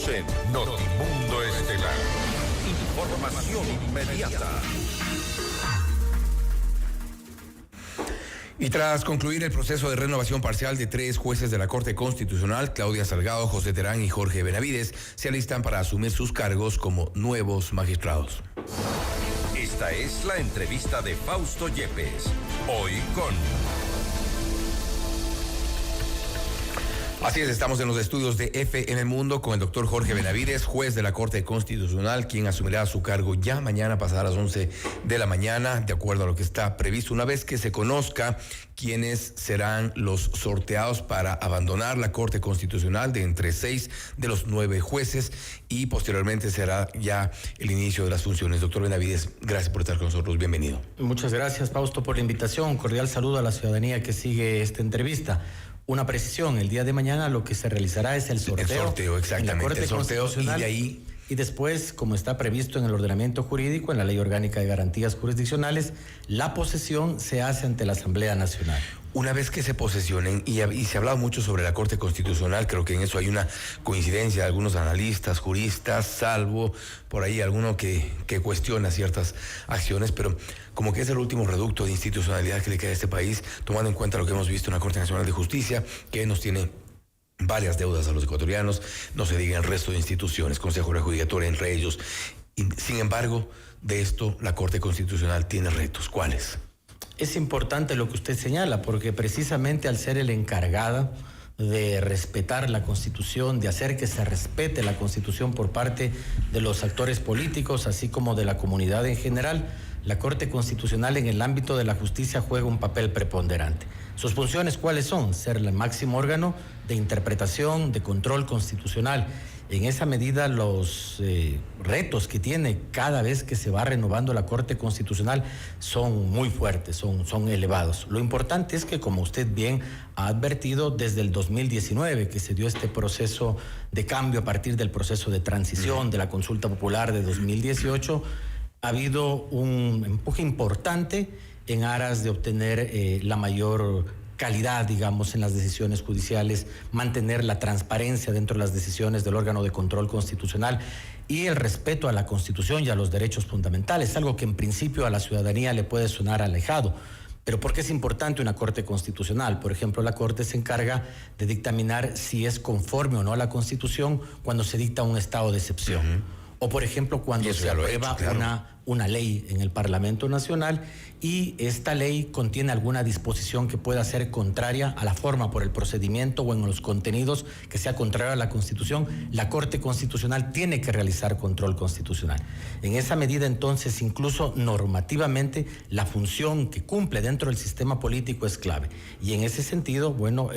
Estamos en Notimundo Estelar. Información inmediata. Y tras concluir el proceso de renovación parcial de 3 jueces de la Corte Constitucional, Claudia Salgado, José Terán y Jorge Benavides, se alistan para asumir sus cargos como nuevos magistrados. Esta es la entrevista de Fausto Yepes. Hoy con... Así es, estamos en los estudios de FM Mundo con el doctor Jorge Benavides, juez de la Corte Constitucional, quien asumirá su cargo ya mañana pasadas las 11 de la mañana, de acuerdo a lo que está previsto, una vez que se conozca quiénes serán los sorteados para abandonar la Corte Constitucional de entre 6 de los 9 jueces, y posteriormente será ya el inicio de las funciones. Doctor Benavides, gracias por estar con nosotros, bienvenido. Muchas gracias, Fausto, por la invitación. Un cordial saludo a la ciudadanía que sigue esta entrevista. Una precisión, el día de mañana lo que se realizará es el sorteo. El sorteo, exactamente. En la Corte el sorteo, Constitucional, y de ahí... Y después, como está previsto en el ordenamiento jurídico, en la Ley Orgánica de Garantías Jurisdiccionales, la posesión se hace ante la Asamblea Nacional. Una vez que se posesionen, y se ha hablado mucho sobre la Corte Constitucional, creo que en eso hay una coincidencia de algunos analistas, juristas, salvo por ahí alguno que cuestiona ciertas acciones, pero como que es el último reducto de institucionalidad que le queda a este país, tomando en cuenta lo que hemos visto en la Corte Nacional de Justicia, que nos tiene varias deudas a los ecuatorianos, no se diga el resto de instituciones, Consejo de Judicatura entre ellos. Y, sin embargo, de esto la Corte Constitucional tiene retos. ¿Cuáles? Es importante lo que usted señala, porque precisamente al ser el encargada de respetar la Constitución, de hacer que se respete la Constitución por parte de los actores políticos, así como de la comunidad en general, la Corte Constitucional en el ámbito de la justicia juega un papel preponderante. ¿Sus funciones cuáles son? Ser el máximo órgano de interpretación, de control constitucional. En esa medida, los retos que tiene cada vez que se va renovando la Corte Constitucional son muy fuertes, son elevados. Lo importante es que, como usted bien ha advertido, desde el 2019, que se dio este proceso de cambio a partir del proceso de transición de la consulta popular de 2018, ha habido un empuje importante en aras de obtener la mayor calidad, digamos, en las decisiones judiciales, mantener la transparencia dentro de las decisiones del órgano de control constitucional y el respeto a la Constitución y a los derechos fundamentales, algo que en principio a la ciudadanía le puede sonar alejado. Pero ¿por qué es importante una Corte Constitucional? Por ejemplo, la Corte se encarga de dictaminar si es conforme o no a la Constitución cuando se dicta un estado de excepción. O, por ejemplo, cuando se aprueba una ley en el Parlamento Nacional y esta ley contiene alguna disposición que pueda ser contraria a la forma por el procedimiento o en los contenidos que sea contraria a la Constitución, la Corte Constitucional tiene que realizar control constitucional. En esa medida, entonces, incluso normativamente, la función que cumple dentro del sistema político es clave. Y en ese sentido, bueno,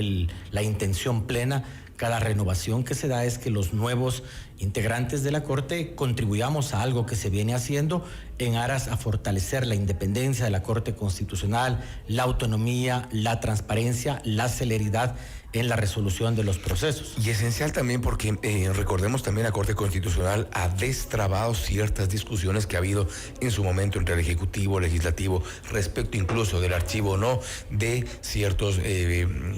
la intención plena, cada renovación que se da es que los nuevos integrantes de la Corte contribuyamos a algo que se viene haciendo en aras a fortalecer la independencia de la Corte Constitucional, la autonomía, la transparencia, la celeridad en la resolución de los procesos. Y esencial también porque recordemos también la Corte Constitucional ha destrabado ciertas discusiones que ha habido en su momento entre el Ejecutivo, Legislativo, respecto incluso del archivo o no de ciertos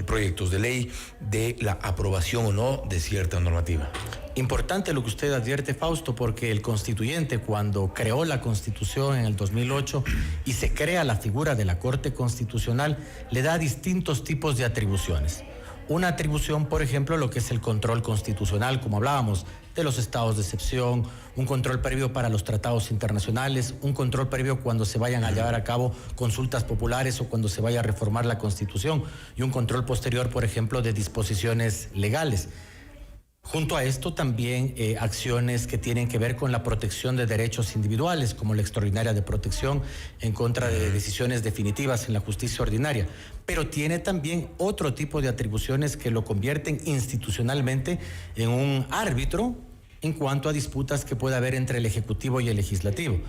proyectos de ley, de la aprobación o no de cierta normativa. Importante lo que usted advierte, Fausto, porque el constituyente, cuando creó la Constitución en el 2008 y se crea la figura de la Corte Constitucional, le da distintos tipos de atribuciones. Una atribución, por ejemplo, lo que es el control constitucional, como hablábamos, de los estados de excepción, un control previo para los tratados internacionales, un control previo cuando se vayan a llevar a cabo consultas populares o cuando se vaya a reformar la Constitución, y un control posterior, por ejemplo, de disposiciones legales. Junto a esto también acciones que tienen que ver con la protección de derechos individuales, como la extraordinaria de protección en contra de decisiones definitivas en la justicia ordinaria. Pero tiene también otro tipo de atribuciones que lo convierten institucionalmente en un árbitro en cuanto a disputas que pueda haber entre el Ejecutivo y el Legislativo.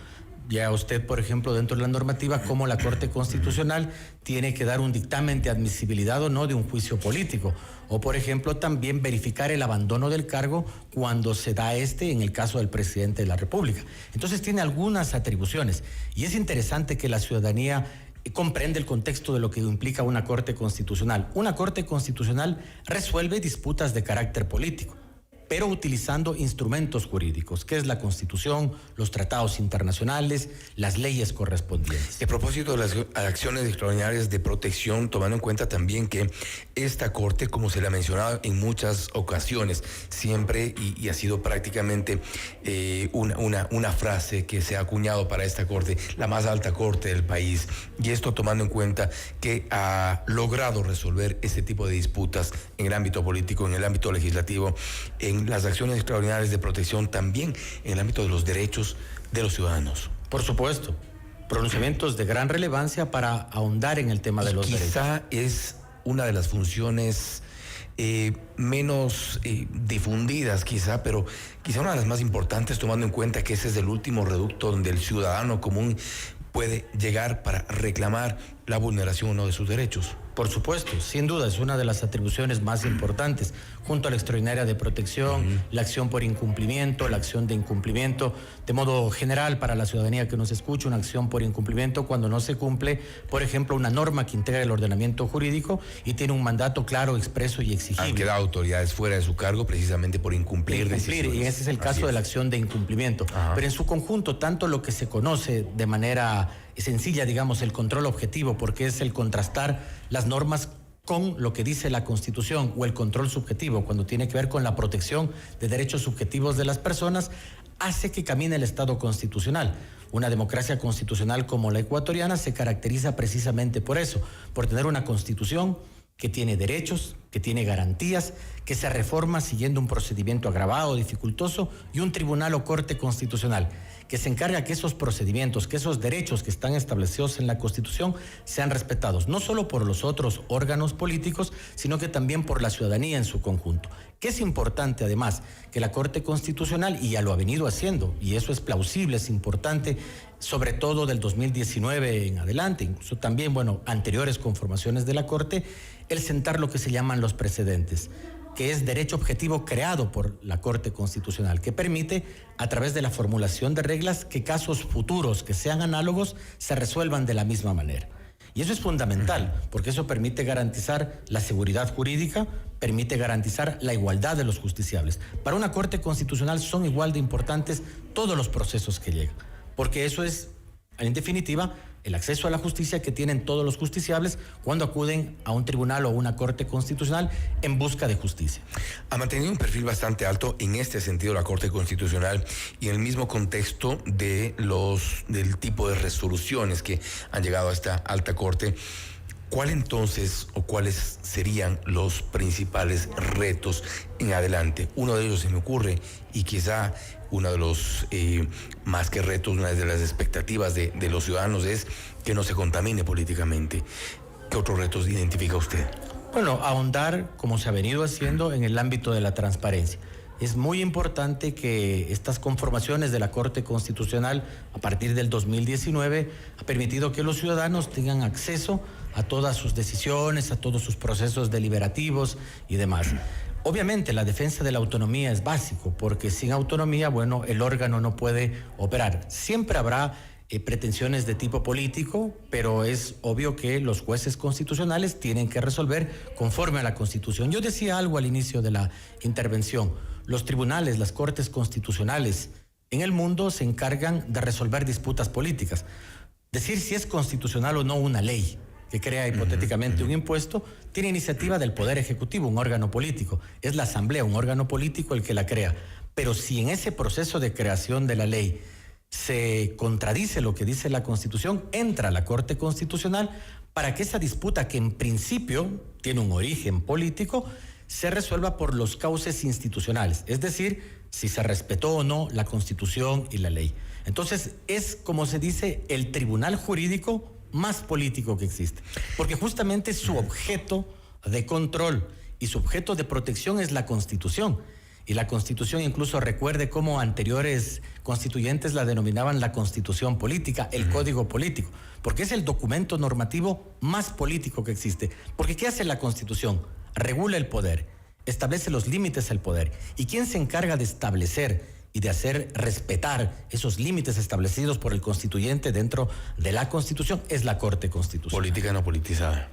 Ya usted, por ejemplo, dentro de la normativa, como la Corte Constitucional tiene que dar un dictamen de admisibilidad o no de un juicio político. O, por ejemplo, también verificar el abandono del cargo cuando se da en el caso del presidente de la República. Entonces tiene algunas atribuciones. Y es interesante que la ciudadanía comprende el contexto de lo que implica una Corte Constitucional. Una Corte Constitucional resuelve disputas de carácter político. pero utilizando instrumentos jurídicos, que es la Constitución, los tratados internacionales, las leyes correspondientes. A propósito de las acciones extraordinarias de protección, tomando en cuenta también que esta Corte, como se le ha mencionado en muchas ocasiones, siempre y ha sido prácticamente una frase que se ha acuñado para esta Corte, la más alta Corte del país, y esto tomando en cuenta que ha logrado resolver este tipo de disputas en el ámbito político, en el ámbito legislativo, en las acciones extraordinarias de protección, también en el ámbito de los derechos de los ciudadanos. Por supuesto, pronunciamientos de gran relevancia para ahondar en el tema de los derechos. Quizá es una de las funciones menos difundidas quizá, pero quizá una de las más importantes, tomando en cuenta que ese es el último reducto donde el ciudadano común puede llegar para reclamar la vulneración o no de sus derechos. Por supuesto, sin duda, es una de las atribuciones más importantes, junto a la extraordinaria de protección, la acción por incumplimiento, la acción de incumplimiento, de modo general para la ciudadanía que nos escucha, una acción por incumplimiento cuando no se cumple, por ejemplo, una norma que integra el ordenamiento jurídico y tiene un mandato claro, expreso y exigible. Han quedado autoridades fuera de su cargo precisamente por incumplir decisiones. Y ese es el caso de la acción de incumplimiento. Pero en su conjunto, tanto lo que se conoce de manera sencilla, digamos, el control objetivo, porque es el contrastar las normas con lo que dice la Constitución, o el control subjetivo, cuando tiene que ver con la protección de derechos subjetivos de las personas, hace que camine el Estado constitucional. Una democracia constitucional como la ecuatoriana se caracteriza precisamente por eso, por tener una Constitución que tiene derechos, que tiene garantías, que se reforma siguiendo un procedimiento agravado, dificultoso, y un tribunal o corte constitucional que se encarga que esos procedimientos, que esos derechos que están establecidos en la Constitución sean respetados, no solo por los otros órganos políticos, sino que también por la ciudadanía en su conjunto. Que es importante, además, que la Corte Constitucional, y ya lo ha venido haciendo, y eso es plausible, es importante, sobre todo del 2019 en adelante, incluso también, anteriores conformaciones de la Corte, el sentar lo que se llaman los precedentes, que es derecho objetivo creado por la Corte Constitucional, que permite, a través de la formulación de reglas, que casos futuros que sean análogos se resuelvan de la misma manera. Y eso es fundamental, porque eso permite garantizar la seguridad jurídica, permite garantizar la igualdad de los justiciables. Para una Corte Constitucional son igual de importantes todos los procesos que llegan, porque eso es, en definitiva, el acceso a la justicia que tienen todos los justiciables cuando acuden a un tribunal o una Corte Constitucional en busca de justicia. Ha mantenido un perfil bastante alto en este sentido la Corte Constitucional, y en el mismo contexto del tipo de resoluciones que han llegado a esta alta Corte. ¿Cuál entonces o cuáles serían los principales retos en adelante? Uno de ellos se me ocurre, y quizá uno de los más que retos, una de las expectativas de los ciudadanos es que no se contamine políticamente. ¿Qué otros retos identifica usted? Ahondar, como se ha venido haciendo, en el ámbito de la transparencia. Es muy importante que estas conformaciones de la Corte Constitucional, a partir del 2019, ha permitido que los ciudadanos tengan acceso a todas sus decisiones, a todos sus procesos deliberativos y demás. Obviamente la defensa de la autonomía es básico, porque sin autonomía, el órgano no puede operar. Siempre habrá pretensiones de tipo político, pero es obvio que los jueces constitucionales tienen que resolver conforme a la Constitución. Yo decía algo al inicio de la intervención. Los tribunales, las cortes constitucionales en el mundo se encargan de resolver disputas políticas. Decir si es constitucional o no una ley que crea hipotéticamente un impuesto, tiene iniciativa del Poder Ejecutivo, un órgano político. Es la Asamblea, un órgano político, el que la crea. Pero si en ese proceso de creación de la ley se contradice lo que dice la Constitución, entra la Corte Constitucional para que esa disputa, que en principio tiene un origen político, se resuelva por los cauces institucionales, es decir, si se respetó o no la Constitución y la ley. Entonces, es, como se dice, el tribunal jurídico más político que existe, porque justamente su objeto de control y su objeto de protección es la Constitución. Y la Constitución, incluso recuerde cómo anteriores constituyentes la denominaban la Constitución política, el Código político, porque es el documento normativo más político que existe. Porque ¿qué hace la Constitución? Regula el poder, establece los límites al poder. ¿Y quién se encarga de establecer y de hacer respetar esos límites establecidos por el constituyente dentro de la Constitución? Es la Corte Constitucional. Política no politizada.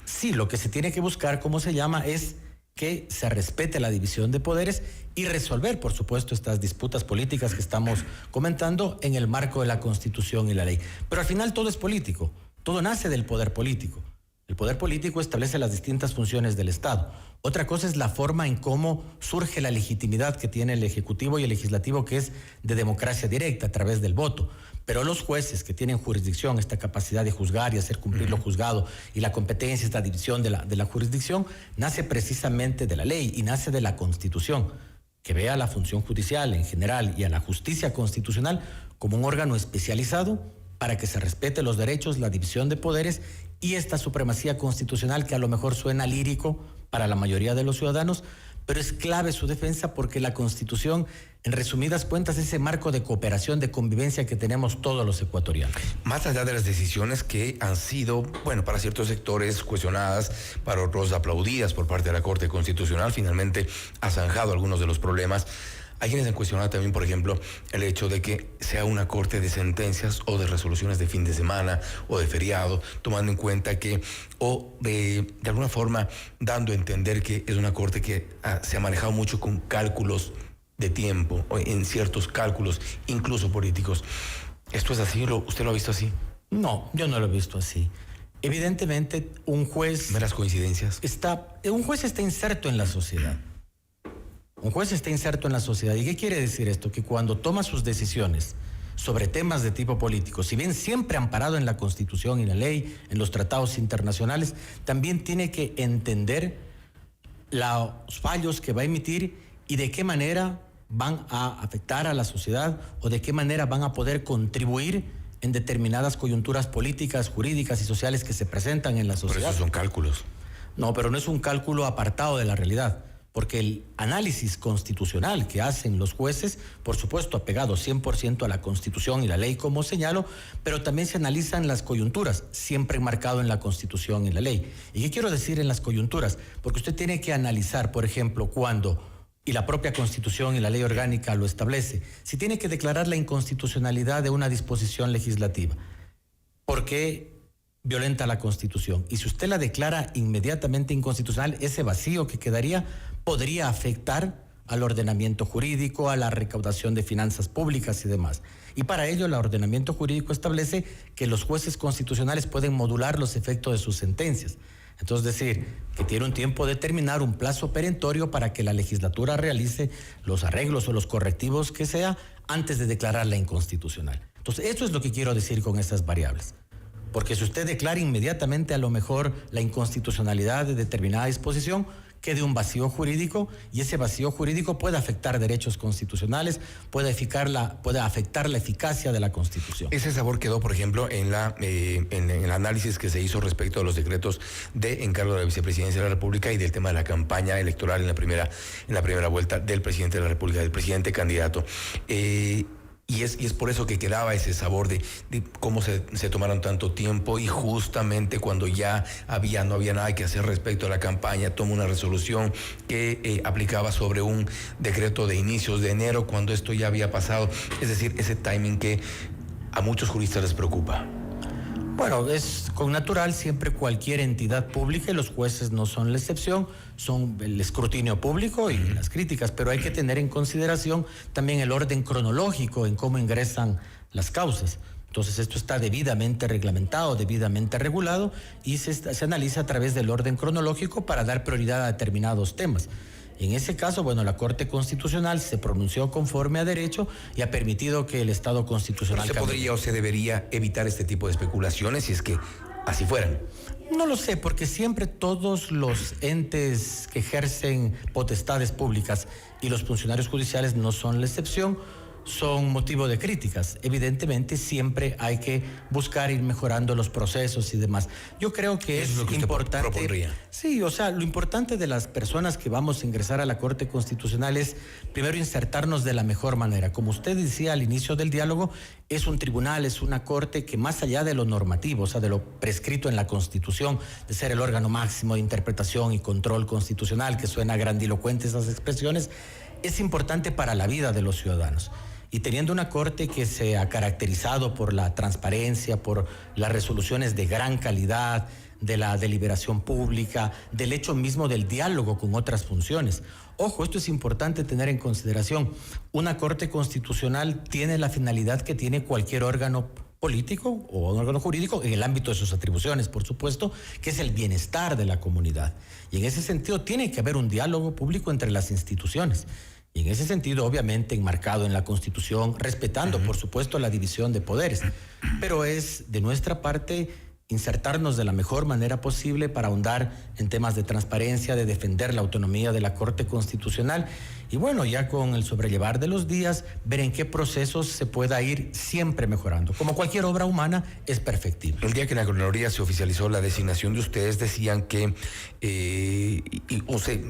Sí, lo que se tiene que buscar, ¿cómo se llama?, es que se respete la división de poderes y resolver, por supuesto, estas disputas políticas que estamos comentando en el marco de la Constitución y la ley. Pero al final todo es político, todo nace del poder político. El poder político establece las distintas funciones del Estado. Otra cosa es la forma en cómo surge la legitimidad que tiene el Ejecutivo y el Legislativo, que es de democracia directa a través del voto. Pero los jueces que tienen jurisdicción, esta capacidad de juzgar y hacer cumplir lo juzgado y la competencia, esta división de la jurisdicción, nace precisamente de la ley y nace de la Constitución, que ve a la función judicial en general y a la justicia constitucional como un órgano especializado para que se respete los derechos, la división de poderes y esta supremacía constitucional que a lo mejor suena lírico para la mayoría de los ciudadanos, pero es clave su defensa porque la Constitución, en resumidas cuentas, es ese marco de cooperación, de convivencia que tenemos todos los ecuatorianos. Más allá de las decisiones que han sido, bueno, para ciertos sectores cuestionadas, para otros aplaudidas por parte de la Corte Constitucional, finalmente ha zanjado algunos de los problemas. Hay quienes han cuestionado también, por ejemplo, el hecho de que sea una corte de sentencias o de resoluciones de fin de semana o de feriado, tomando en cuenta que, o de alguna forma dando a entender que es una corte que se ha manejado mucho con cálculos de tiempo, o en ciertos cálculos, incluso políticos. ¿Esto es así? ¿Usted lo ha visto así? No, yo no lo he visto así. Evidentemente, un juez... ¿Meras coincidencias? Un juez está inserto en la sociedad. Un juez está inserto en la sociedad. ¿Y qué quiere decir esto? Que cuando toma sus decisiones sobre temas de tipo político, si bien siempre amparado en la Constitución y la ley, en los tratados internacionales, también tiene que entender los fallos que va a emitir y de qué manera van a afectar a la sociedad o de qué manera van a poder contribuir en determinadas coyunturas políticas, jurídicas y sociales que se presentan en la sociedad. Por eso son cálculos. No, pero no es un cálculo apartado de la realidad. Porque el análisis constitucional que hacen los jueces, por supuesto, apegado 100% a la Constitución y la ley, como señalo, pero también se analizan las coyunturas, siempre enmarcado en la Constitución y la ley. ¿Y qué quiero decir en las coyunturas? Porque usted tiene que analizar, por ejemplo, cuando, y la propia Constitución y la ley orgánica lo establece, si tiene que declarar la inconstitucionalidad de una disposición legislativa. ¿Por qué violenta la Constitución? Y si usted la declara inmediatamente inconstitucional, ese vacío que quedaría podría afectar al ordenamiento jurídico, a la recaudación de finanzas públicas y demás. Y para ello el ordenamiento jurídico establece que los jueces constitucionales pueden modular los efectos de sus sentencias. Entonces, decir que tiene un tiempo determinado, un plazo perentorio para que la legislatura realice los arreglos o los correctivos que sea antes de declararla inconstitucional. Entonces, eso es lo que quiero decir con estas variables. Porque si usted declara inmediatamente a lo mejor la inconstitucionalidad de determinada disposición, quede un vacío jurídico y ese vacío jurídico puede afectar derechos constitucionales, puede afectar la eficacia de la Constitución. Ese sabor quedó, por ejemplo, en el análisis que se hizo respecto a los decretos de encargo de la vicepresidencia de la República y del tema de la campaña electoral en la primera vuelta del presidente de la República, del presidente candidato. Y es por eso que quedaba ese sabor de cómo se tomaron tanto tiempo y justamente cuando ya no había nada que hacer respecto a la campaña, toma una resolución que aplicaba sobre un decreto de inicios de enero cuando esto ya había pasado. Es decir, ese timing que a muchos juristas les preocupa. Bueno, es con natural, siempre cualquier entidad pública, y los jueces no son la excepción, son el escrutinio público y las críticas, pero hay que tener en consideración también el orden cronológico en cómo ingresan las causas. Entonces esto está debidamente reglamentado, debidamente regulado y se analiza a través del orden cronológico para dar prioridad a determinados temas. En ese caso, bueno, la Corte Constitucional se pronunció conforme a derecho y ha permitido que el Estado constitucional... ¿Pero se podría o se debería evitar este tipo de especulaciones si es que así fueran? No lo sé, porque siempre todos los entes que ejercen potestades públicas y los funcionarios judiciales no son la excepción, son motivo de críticas. Evidentemente siempre hay que buscar ir mejorando los procesos y demás. Yo creo que es importante. Propondría. Sí, o sea, lo importante de las personas que vamos a ingresar a la Corte Constitucional es primero insertarnos de la mejor manera. Como usted decía al inicio del diálogo, es un tribunal, es una corte que más allá de lo normativo, o sea, de lo prescrito en la Constitución, de ser el órgano máximo de interpretación y control constitucional, que suena grandilocuente esas expresiones, es importante para la vida de los ciudadanos. Y teniendo una corte que se ha caracterizado por la transparencia, por las resoluciones de gran calidad, de la deliberación pública, del hecho mismo del diálogo con otras funciones. Ojo, esto es importante tener en consideración. Una Corte Constitucional tiene la finalidad que tiene cualquier órgano político o un órgano jurídico en el ámbito de sus atribuciones, por supuesto, que es el bienestar de la comunidad. Y en ese sentido tiene que haber un diálogo público entre las instituciones. Y en ese sentido, obviamente, enmarcado en la Constitución, respetando, por supuesto, la división de poderes. Pero es de nuestra parte insertarnos de la mejor manera posible para ahondar en temas de transparencia, de defender la autonomía de la Corte Constitucional y bueno, ya con el sobrellevar de los días, ver en qué procesos se pueda ir siempre mejorando. Como cualquier obra humana, es perfectible. El día que en la Contraloría se oficializó la designación de ustedes, decían que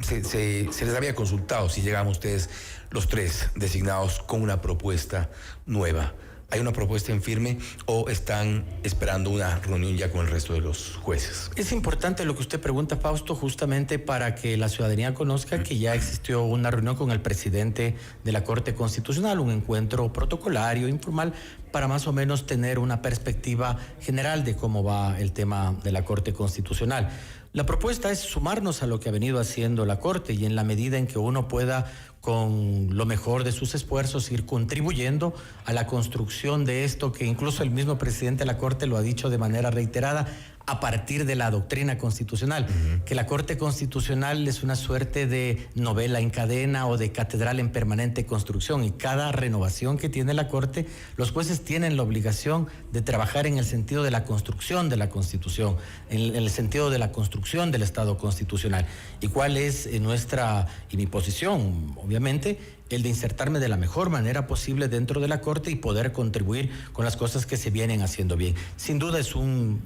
se les había consultado si llegaban ustedes los tres designados con una propuesta nueva. ¿Hay una propuesta en firme o están esperando una reunión ya con el resto de los jueces? Es importante lo que usted pregunta, Fausto, justamente para que la ciudadanía conozca que ya existió una reunión con el presidente de la Corte Constitucional, un encuentro protocolario, informal, para más o menos tener una perspectiva general de cómo va el tema de la Corte Constitucional. La propuesta es sumarnos a lo que ha venido haciendo la Corte y en la medida en que uno pueda, con lo mejor de sus esfuerzos, ir contribuyendo a la construcción de esto que incluso el mismo presidente de la Corte lo ha dicho de manera reiterada, a partir de la doctrina constitucional, que la Corte Constitucional es una suerte de novela en cadena o de catedral en permanente construcción y cada renovación que tiene la Corte, los jueces tienen la obligación de trabajar en el sentido de la construcción de la Constitución, en el sentido de la construcción del Estado constitucional. ¿Y cuál es nuestra y mi posición? Obviamente, el de insertarme de la mejor manera posible dentro de la Corte y poder contribuir con las cosas que se vienen haciendo bien. Sin duda es un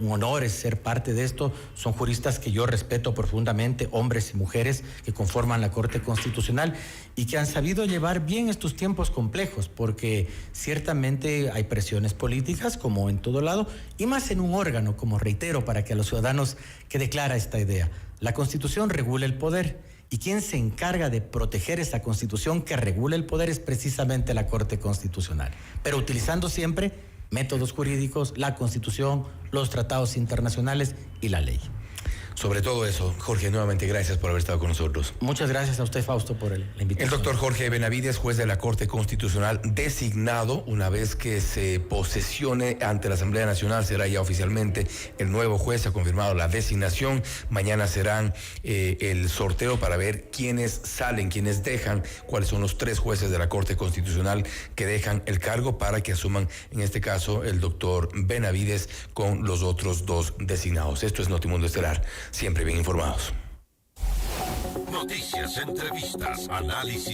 honor ser parte de esto. Son juristas que yo respeto profundamente, hombres y mujeres que conforman la Corte Constitucional y que han sabido llevar bien estos tiempos complejos, porque ciertamente hay presiones políticas, como en todo lado, y más en un órgano, como reitero, para que a los ciudadanos quede clara esta idea. La Constitución regula el poder. Y quien se encarga de proteger esa Constitución que regula el poder es precisamente la Corte Constitucional, pero utilizando siempre métodos jurídicos, la Constitución, los tratados internacionales y la ley. Sobre todo eso, Jorge, nuevamente gracias por haber estado con nosotros. Muchas gracias a usted, Fausto, por la invitación. El doctor Jorge Benavides, juez de la Corte Constitucional, designado. Una vez que se posesione ante la Asamblea Nacional, será ya oficialmente el nuevo juez. Ha confirmado la designación. Mañana serán el sorteo para ver quiénes salen, quiénes dejan, cuáles son los 3 jueces de la Corte Constitucional que dejan el cargo para que asuman, en este caso, el doctor Benavides con los otros 2 designados. Esto es Notimundo Estelar. Siempre bien informados. Noticias, entrevistas, análisis